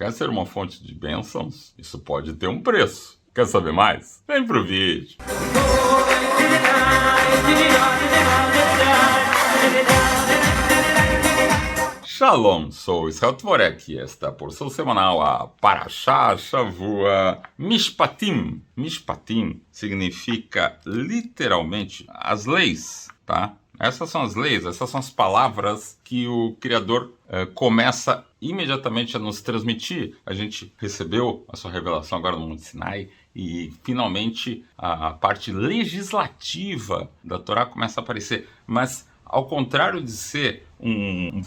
Quer ser uma fonte de bênçãos? Isso pode ter um preço. Quer saber mais? Vem pro vídeo. Shalom, sou Israel Tvorek e esta é a porção semanal, a Parashá Shavua Mishpatim. Mishpatim significa literalmente as leis, tá? Essas são as leis, essas são as palavras que o Criador começa imediatamente a nos transmitir. A gente recebeu a sua revelação agora no Monte Sinai e finalmente a parte legislativa da Torá começa a aparecer. Mas ao contrário de ser um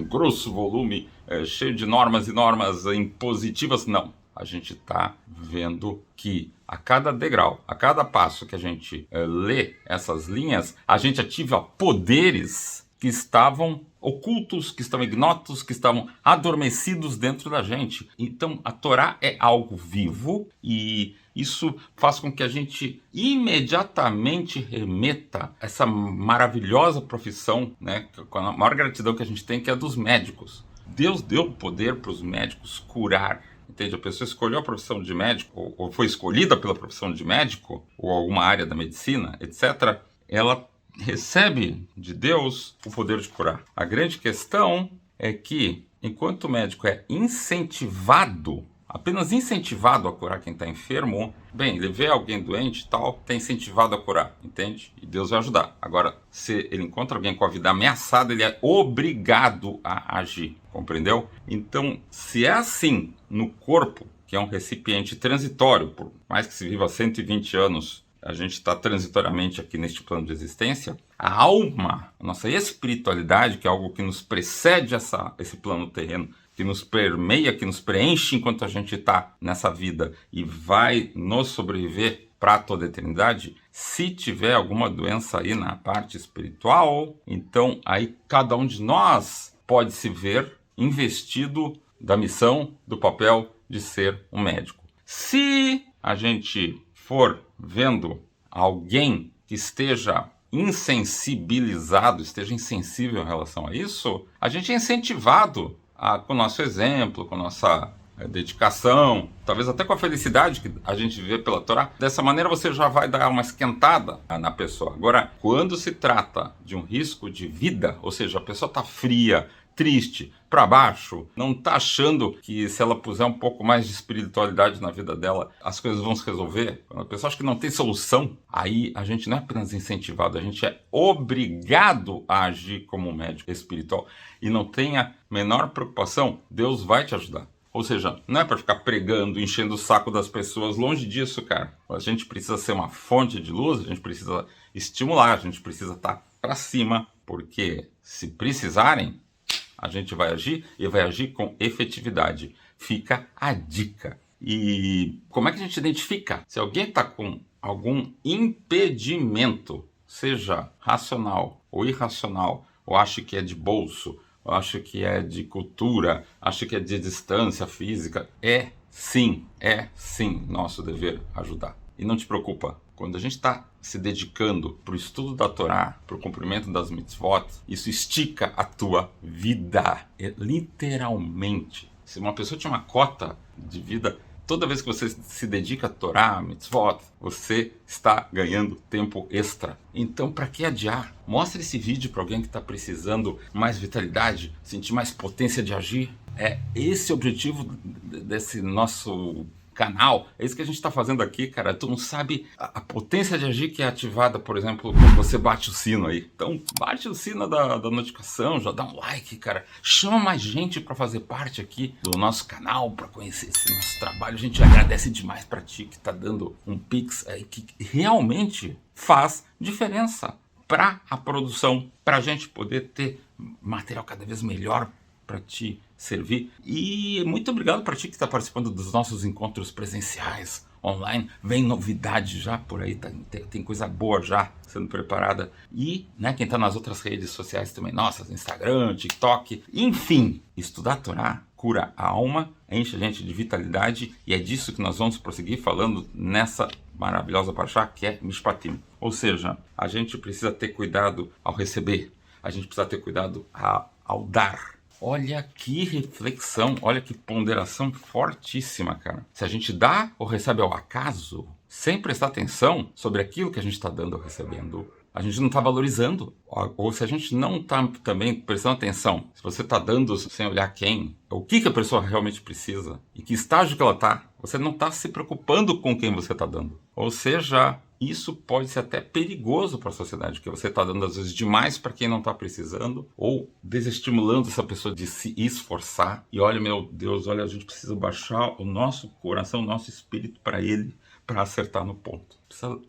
grosso volume cheio de normas e normas impositivas, não. A gente está vendo que a cada degrau, a cada passo que a gente lê essas linhas, a gente ativa poderes que estavam ocultos, que estavam ignotos, que estavam adormecidos dentro da gente. Então a Torá é algo vivo e isso faz com que a gente imediatamente remeta a essa maravilhosa profissão, né, com a maior gratidão que a gente tem, que é a dos médicos. Deus deu poder para os médicos curar. Entende? A pessoa escolheu a profissão de médico, ou foi escolhida pela profissão de médico, ou alguma área da medicina, etc., ela recebe de Deus o poder de curar. A grande questão é que, enquanto o médico é incentivado, apenas incentivado a curar quem está enfermo, bem, ele vê alguém doente e tal, está incentivado a curar, entende? E Deus vai ajudar. Agora, se ele encontra alguém com a vida ameaçada, ele é obrigado a agir, compreendeu? Então, se é assim no corpo, que é um recipiente transitório, por mais que se viva 120 anos, a gente está transitoriamente aqui neste plano de existência, a alma, a nossa espiritualidade, que é algo que nos precede esse plano terreno, que nos permeia, que nos preenche enquanto a gente está nessa vida e vai nos sobreviver para toda a eternidade, se tiver alguma doença aí na parte espiritual, então aí cada um de nós pode se ver investido da missão, do papel de ser um médico. Se a gente for vendo alguém que esteja insensibilizado, esteja insensível em relação a isso, a gente é incentivado com o nosso exemplo, com a nossa dedicação, talvez até com a felicidade que a gente vê pela Torá. Dessa maneira você já vai dar uma esquentada na pessoa. Agora, quando se trata de um risco de vida, ou seja, a pessoa está fria, triste, para baixo, não está achando que se ela puser um pouco mais de espiritualidade na vida dela, as coisas vão se resolver. Quando a pessoa acha que não tem solução, aí a gente não é apenas incentivado, a gente é obrigado a agir como um médico espiritual. E não tenha menor preocupação, Deus vai te ajudar. Ou seja, não é para ficar pregando, enchendo o saco das pessoas, longe disso, cara. A gente precisa ser uma fonte de luz, a gente precisa estimular, a gente precisa estar para cima, porque se precisarem, a gente vai agir e vai agir com efetividade. Fica a dica. E como é que a gente identifica? Se alguém está com algum impedimento, seja racional ou irracional, ou acha que é de bolso, ou acha que é de cultura, acha que é de distância física, é sim nosso dever ajudar. E não te preocupa, quando a gente está se dedicando para o estudo da Torá, para o cumprimento das mitzvot, isso estica a tua vida, literalmente. Se uma pessoa tinha uma cota de vida, toda vez que você se dedica a Torá, mitzvot, você está ganhando tempo extra. Então, para que adiar? Mostre esse vídeo para alguém que está precisando mais vitalidade, sentir mais potência de agir. É esse o objetivo desse nosso canal, é isso que a gente está fazendo aqui, cara. Tu não sabe a potência de agir que é ativada, por exemplo, quando você bate o sino aí. Então, bate o sino da notificação, já dá um like, cara. Chama mais gente para fazer parte aqui do nosso canal, para conhecer esse nosso trabalho. A gente agradece demais para ti que tá dando um pix aí que realmente faz diferença para a produção, para a gente poder ter material cada vez melhor para te servir. E muito obrigado para ti que está participando dos nossos encontros presenciais online. Vem novidade já por aí, tem coisa boa já sendo preparada. E né, quem está nas outras redes sociais também, nossas, Instagram, TikTok, enfim, estudar a Torá cura a alma, enche a gente de vitalidade, e é disso que nós vamos prosseguir falando nessa maravilhosa parashá que é Mishpatim. Ou seja, a gente precisa ter cuidado ao receber, a gente precisa ter cuidado ao dar. Olha que reflexão, olha que ponderação fortíssima, cara. Se a gente dá ou recebe ao acaso, sem prestar atenção sobre aquilo que a gente está dando ou recebendo, a gente não está valorizando. Ou se a gente não está também prestando atenção, se você está dando sem olhar quem, o que a pessoa realmente precisa e que estágio que ela está, você não está se preocupando com quem você está dando. Ou seja, isso pode ser até perigoso para a sociedade, porque você está dando às vezes demais para quem não está precisando, ou desestimulando essa pessoa de se esforçar. E olha, meu Deus, olha, a gente precisa baixar o nosso coração, o nosso espírito para ele, para acertar no ponto.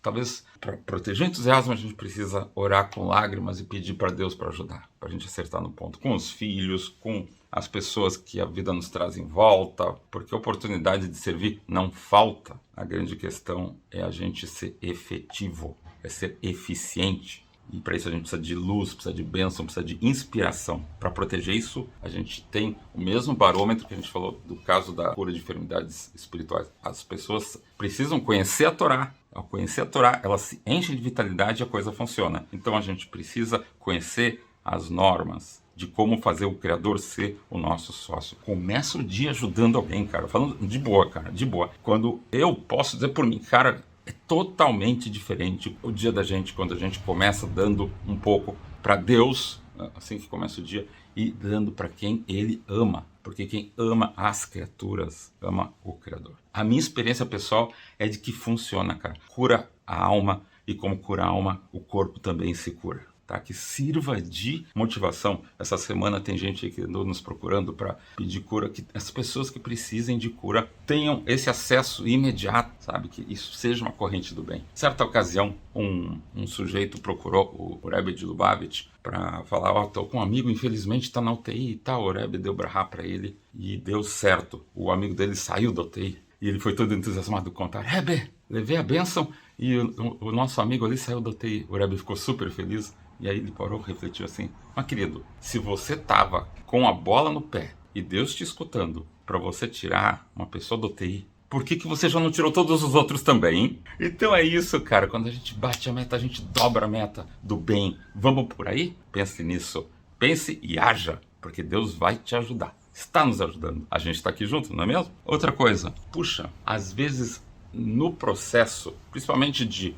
Talvez para proteger o entusiasmo a gente precisa orar com lágrimas e pedir para Deus para ajudar, para a gente acertar no ponto, com os filhos, com as pessoas que a vida nos traz em volta, porque a oportunidade de servir não falta. A grande questão é a gente ser efetivo, é ser eficiente. E para isso a gente precisa de luz, precisa de bênção, precisa de inspiração. Para proteger isso, a gente tem o mesmo barômetro que a gente falou do caso da cura de enfermidades espirituais. As pessoas precisam conhecer a Torá. Ao conhecer a Torá, ela se enche de vitalidade e a coisa funciona. Então a gente precisa conhecer as normas de como fazer o Criador ser o nosso sócio. Começa o dia ajudando alguém, cara. Falando de boa, cara, de boa. Quando eu posso dizer por mim, cara, é totalmente diferente o dia da gente, quando a gente começa dando um pouco para Deus, assim que começa o dia, e dando para quem Ele ama. Porque quem ama as criaturas, ama o Criador. A minha experiência pessoal é de que funciona, cara. Cura a alma, e como cura a alma, o corpo também se cura. Tá? Que sirva de motivação. Essa semana tem gente que andou nos procurando para pedir cura, que as pessoas que precisem de cura tenham esse acesso imediato, sabe? Que isso seja uma corrente do bem. Certa ocasião, um sujeito procurou o Rebbe de Lubavitch para falar, tô com um amigo, infelizmente está na UTI e tal. O Rebbe deu brahá para ele e deu certo. O amigo dele saiu da UTI e ele foi todo entusiasmado de contar, Rebbe, levei a bênção e o nosso amigo ali saiu da UTI. O Rebbe ficou super feliz. E aí ele parou, refletiu assim, mas querido, se você tava com a bola no pé e Deus te escutando para você tirar uma pessoa do UTI, por que você já não tirou todos os outros também, hein? Então é isso, cara, quando a gente bate a meta, a gente dobra a meta do bem. Vamos por aí? Pense nisso, pense e haja, porque Deus vai te ajudar. Está nos ajudando. A gente está aqui junto, não é mesmo? Outra coisa, puxa, às vezes no processo, principalmente de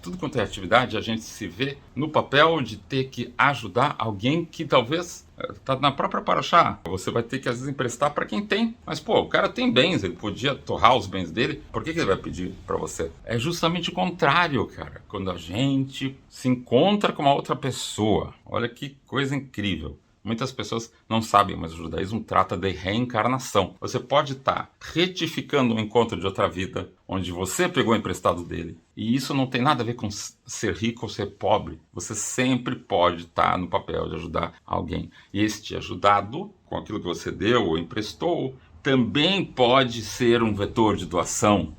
tudo quanto é atividade, a gente se vê no papel de ter que ajudar alguém que talvez está na própria paraxá. Você vai ter que às vezes emprestar para quem tem. Mas pô, o cara tem bens, ele podia torrar os bens dele, por que ele vai pedir para você? É justamente o contrário, cara. Quando a gente se encontra com uma outra pessoa, olha que coisa incrível. Muitas pessoas não sabem, mas o judaísmo trata de reencarnação. Você pode estar retificando um encontro de outra vida, onde você pegou emprestado dele. E isso não tem nada a ver com ser rico ou ser pobre. Você sempre pode estar no papel de ajudar alguém. E este ajudado, com aquilo que você deu ou emprestou, também pode ser um vetor de doação.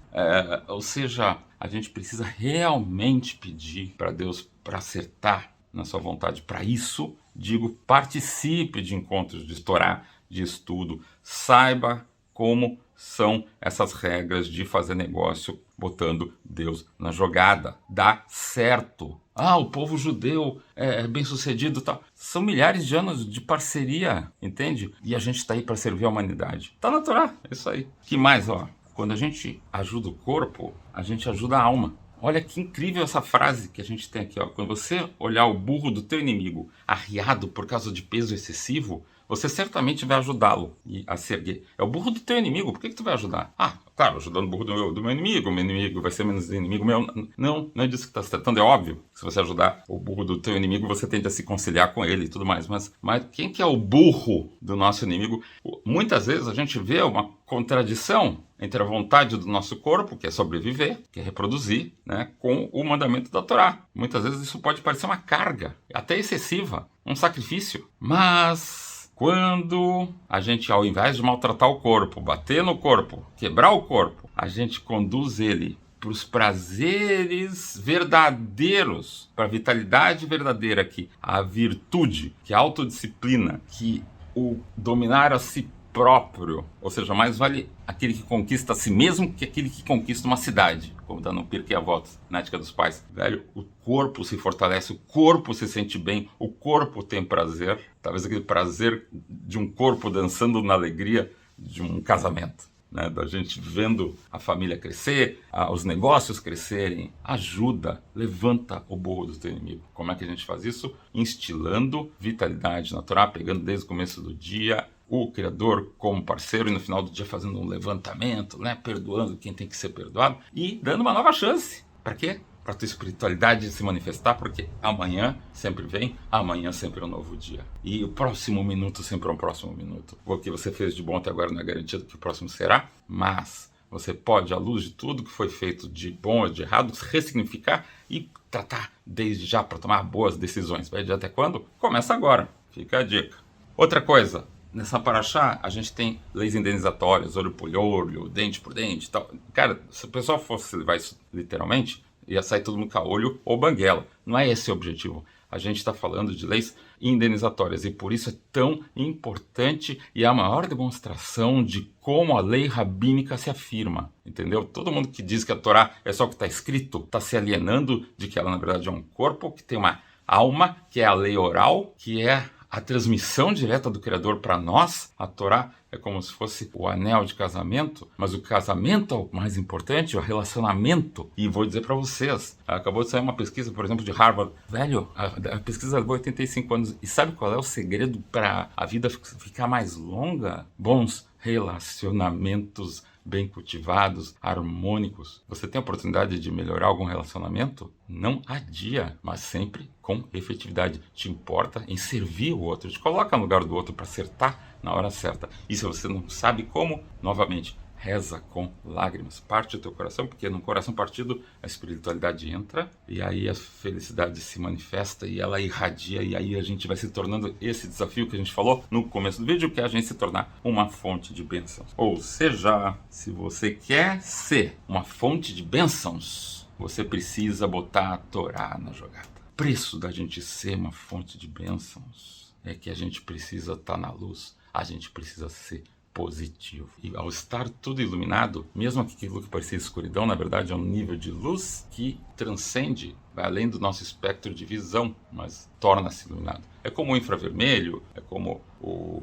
Ou seja, a gente precisa realmente pedir para Deus para acertar na sua vontade. Para isso, digo, participe de encontros de Torá, de estudo, saiba como são essas regras de fazer negócio botando Deus na jogada. Dá certo. O povo judeu é bem sucedido, tal. São milhares de anos de parceria, entende? E a gente está aí para servir a humanidade. Tá na Torá, é isso aí. Que mais, quando a gente ajuda o corpo, a gente ajuda a alma. Olha que incrível essa frase que a gente tem aqui, Quando você olhar o burro do teu inimigo arriado por causa de peso excessivo, você certamente vai ajudá-lo a se erguer. É o burro do teu inimigo, por que tu vai ajudar? Claro, ajudando o burro do meu inimigo vai ser menos inimigo meu. Não é disso que está se tratando, é óbvio. Se você ajudar o burro do teu inimigo, você tende a se conciliar com ele e tudo mais. Mas quem que é o burro do nosso inimigo? Muitas vezes a gente vê uma contradição entre a vontade do nosso corpo, que é sobreviver, que é reproduzir, né, com o mandamento da Torá. Muitas vezes isso pode parecer uma carga, até excessiva, um sacrifício. Mas quando a gente, ao invés de maltratar o corpo, bater no corpo, quebrar o corpo, a gente conduz ele para os prazeres verdadeiros, para a vitalidade verdadeira aqui, a virtude, que é a autodisciplina, que o dominar a si próprio, ou seja, mais vale aquele que conquista a si mesmo que aquele que conquista uma cidade, como está no Pirkei Avot, na Ética dos Pais. Velho, o corpo se fortalece, o corpo se sente bem, o corpo tem prazer, talvez aquele prazer de um corpo dançando na alegria de um casamento. Né, da gente vendo a família crescer, os negócios crescerem, ajuda, levanta o burro do teu inimigo. Como é que a gente faz isso? Instilando vitalidade na Torá, pegando desde o começo do dia o Criador como parceiro e no final do dia fazendo um levantamento, né, perdoando quem tem que ser perdoado e dando uma nova chance. Para quê? Para a tua espiritualidade se manifestar, porque amanhã sempre vem, amanhã sempre é um novo dia. E o próximo minuto sempre é um próximo minuto. O que você fez de bom até agora não é garantido que o próximo será, mas você pode, à luz de tudo que foi feito de bom ou de errado, ressignificar e tratar desde já para tomar boas decisões. Vai de até quando? Começa agora. Fica a dica. Outra coisa, nessa paraxá, a gente tem leis indenizatórias, olho por olho, dente por dente e tal. Cara, se o pessoal fosse levar isso literalmente, ia sair todo mundo com olho ou banguela. Não é esse o objetivo. A gente está falando de leis indenizatórias e por isso é tão importante e é a maior demonstração de como a lei rabínica se afirma, entendeu? Todo mundo que diz que a Torá é só o que está escrito está se alienando de que ela na verdade é um corpo que tem uma alma, que é a lei oral, que é a transmissão direta do Criador para nós. A Torá é como se fosse o anel de casamento, mas o casamento é o mais importante, o relacionamento. E vou dizer para vocês, acabou de sair uma pesquisa, por exemplo, de Harvard. Velho, a pesquisa levou 85 anos. E sabe qual é o segredo para a vida ficar mais longa? Bons relacionamentos bem cultivados, harmônicos. Você tem a oportunidade de melhorar algum relacionamento? Não adia, mas sempre com efetividade. Te importa em servir o outro, te coloca no lugar do outro para acertar na hora certa. E se você não sabe como, novamente, reza com lágrimas, parte o teu coração, porque num coração partido a espiritualidade entra e aí a felicidade se manifesta e ela irradia, e aí a gente vai se tornando esse desafio que a gente falou no começo do vídeo, que é a gente se tornar uma fonte de bênçãos. Ou seja, se você quer ser uma fonte de bênçãos, você precisa botar a Torá na jogada. O preço da gente ser uma fonte de bênçãos é que a gente precisa estar na luz, a gente precisa ser positivo. E ao estar tudo iluminado, mesmo aquilo que parecia escuridão, na verdade é um nível de luz que transcende, vai além do nosso espectro de visão, mas torna-se iluminado. É como o infravermelho, é como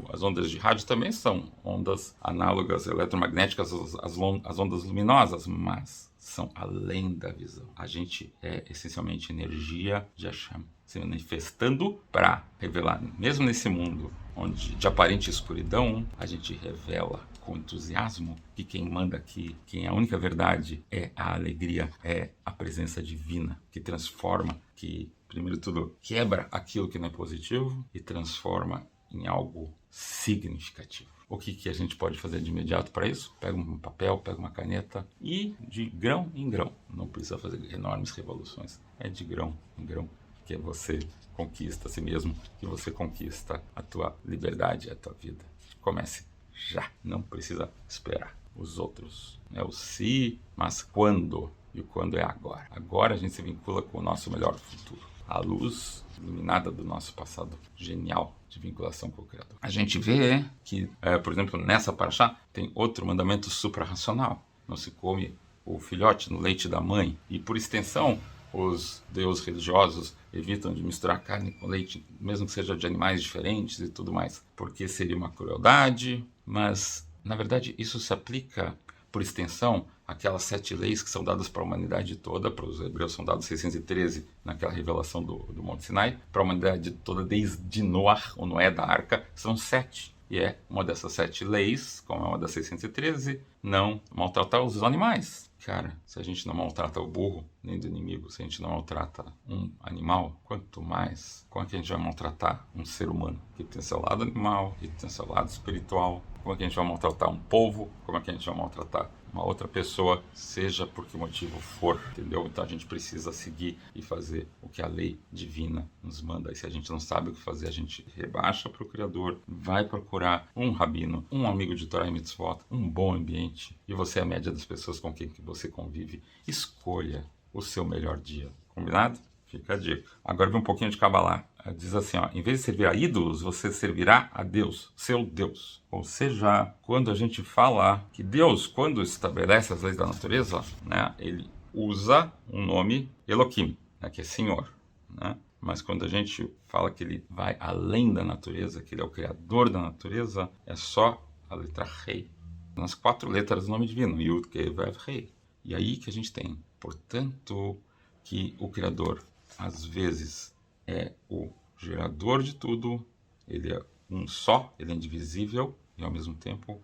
as ondas de rádio também são ondas análogas eletromagnéticas às ondas luminosas, mas são além da visão. A gente é essencialmente energia de Hashem, se manifestando para revelar, mesmo nesse mundo onde de aparente escuridão, a gente revela com entusiasmo que quem manda aqui, quem é a única verdade é a alegria, é a presença divina que transforma, que primeiro de tudo quebra aquilo que não é positivo e transforma em algo significativo. O que a gente pode fazer de imediato para isso? Pega um papel, pega uma caneta e de grão em grão, não precisa fazer enormes revoluções, é de grão em grão que você conquista a si mesmo, que você conquista a tua liberdade, a tua vida. Comece já, não precisa esperar os outros. É o se, mas quando, e o quando é agora. Agora a gente se vincula com o nosso melhor futuro. A luz iluminada do nosso passado genial de vinculação com o Criador. A gente vê que, por exemplo, nessa paraxá tem outro mandamento suprarracional. Não se come o filhote no leite da mãe. E por extensão, os deuses religiosos evitam de misturar carne com leite, mesmo que seja de animais diferentes e tudo mais, porque seria uma crueldade, mas, na verdade, isso se aplica, por extensão, àquelas 7 leis que são dadas para a humanidade toda. Para os hebreus são dados 613 naquela revelação do Monte Sinai, para a humanidade toda desde Noé, o Noé da Arca, são 7. E é uma dessas 7 leis, como é uma das 613, não maltratar os animais. Cara, se a gente não maltrata o burro, nem do inimigo, se a gente não maltrata um animal, quanto mais, como é que a gente vai maltratar um ser humano que tem seu lado animal, que tem seu lado espiritual? Como é que a gente vai maltratar um povo? Como é que a gente vai maltratar uma outra pessoa, seja por que motivo for, entendeu? Então a gente precisa seguir e fazer o que a lei divina nos manda. E se a gente não sabe o que fazer, a gente rebaixa para o Criador, vai procurar um rabino, um amigo de Torá e Mitzvot, um bom ambiente, e você é a média das pessoas com quem que você convive. Escolha o seu melhor dia. Combinado? Fica a dica. Agora vem um pouquinho de Kabbalah. Diz assim, ó, em vez de servir a ídolos, você servirá a Deus, seu Deus. Ou seja, quando a gente fala que Deus, quando estabelece as leis da natureza, né, ele usa um nome Elohim, né, que é Senhor, né? Mas quando a gente fala que ele vai além da natureza, que ele é o criador da natureza, é só a letra Rei. Nas 4 letras do nome divino, Yud, Kei, Vav, Rei. E aí que a gente tem, portanto, que o criador, às vezes, é o gerador de tudo, ele é um só, ele é indivisível, e ao mesmo tempo,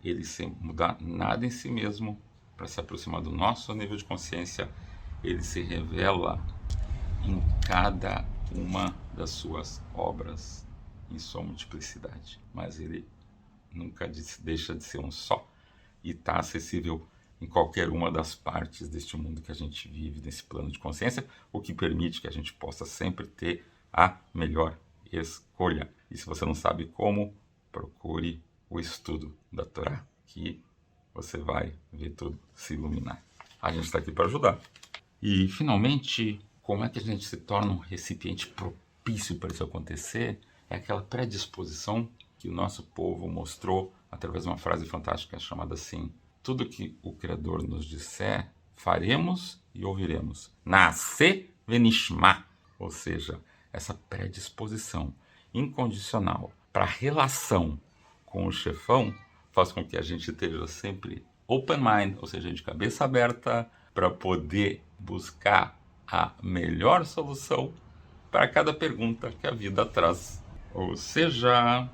ele sem mudar nada em si mesmo, para se aproximar do nosso nível de consciência, ele se revela em cada uma das suas obras, em sua multiplicidade. Mas ele nunca deixa de ser um só e está acessível em qualquer uma das partes deste mundo que a gente vive, nesse plano de consciência, o que permite que a gente possa sempre ter a melhor escolha. E se você não sabe como, procure o estudo da Torá, que você vai ver tudo se iluminar. A gente está aqui para ajudar. E, finalmente, como é que a gente se torna um recipiente propício para isso acontecer? É aquela predisposição que o nosso povo mostrou através de uma frase fantástica chamada assim: tudo que o Criador nos disser, faremos e ouviremos. Nasce venishma. Ou seja, essa predisposição incondicional para a relação com o chefão faz com que a gente esteja sempre open mind, ou seja, de cabeça aberta, para poder buscar a melhor solução para cada pergunta que a vida traz. Ou seja,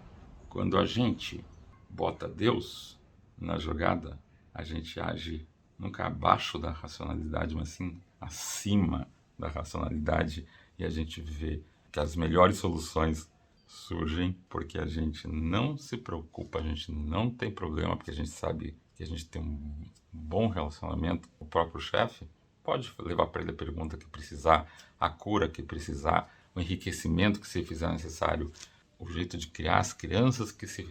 quando a gente bota Deus na jogada, a gente age nunca abaixo da racionalidade, mas sim acima da racionalidade, e a gente vê que as melhores soluções surgem porque a gente não se preocupa, a gente não tem problema, porque a gente sabe que a gente tem um bom relacionamento com o próprio chefe. Pode levar para ele a pergunta que precisar, a cura que precisar, o enriquecimento que se fizer necessário, o jeito de criar as crianças que se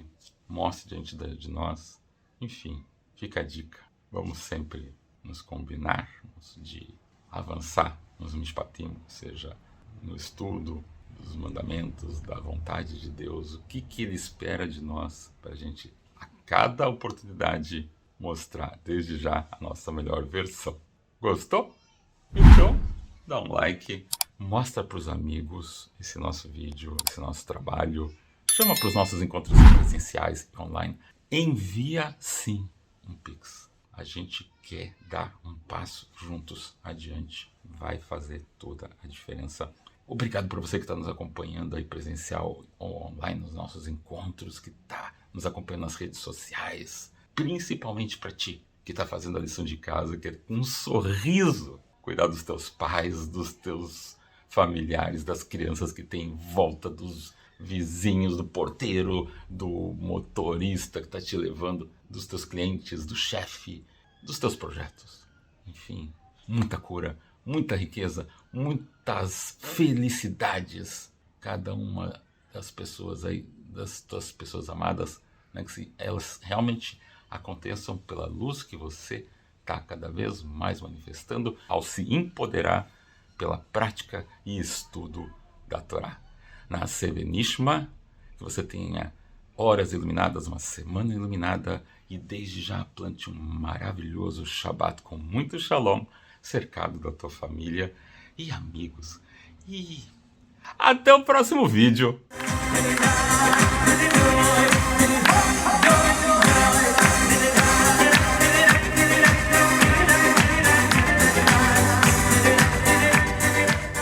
mostre diante de nós. Enfim, fica a dica. Vamos sempre nos combinarmos de avançar nos mishpatim, ou seja, no estudo dos mandamentos, da vontade de Deus, o que ele espera de nós, para a gente, a cada oportunidade, mostrar desde já a nossa melhor versão. Gostou? Então, dá um like, mostra para os amigos esse nosso vídeo, esse nosso trabalho, chama para os nossos encontros presenciais e online, envia sim um Pix. A gente quer dar um passo juntos adiante, vai fazer toda a diferença. Obrigado por você que está nos acompanhando aí presencial ou online nos nossos encontros, que está nos acompanhando nas redes sociais, principalmente para ti que está fazendo a lição de casa, que é com um sorriso cuidar dos teus pais, dos teus familiares, das crianças que tem em volta, dos vizinhos, do porteiro, do motorista que está te levando, dos teus clientes, do chefe, dos teus projetos. Enfim, muita cura, muita riqueza, muitas felicidades. Cada uma das pessoas aí, das tuas pessoas amadas, né, que se elas realmente aconteçam pela luz que você está cada vez mais manifestando ao se empoderar pela prática e estudo da Torá. Na Sevenishma, que você tenha horas iluminadas, uma semana iluminada, e desde já plante um maravilhoso Shabbat com muito Shalom, cercado da tua família e amigos. E até o próximo vídeo!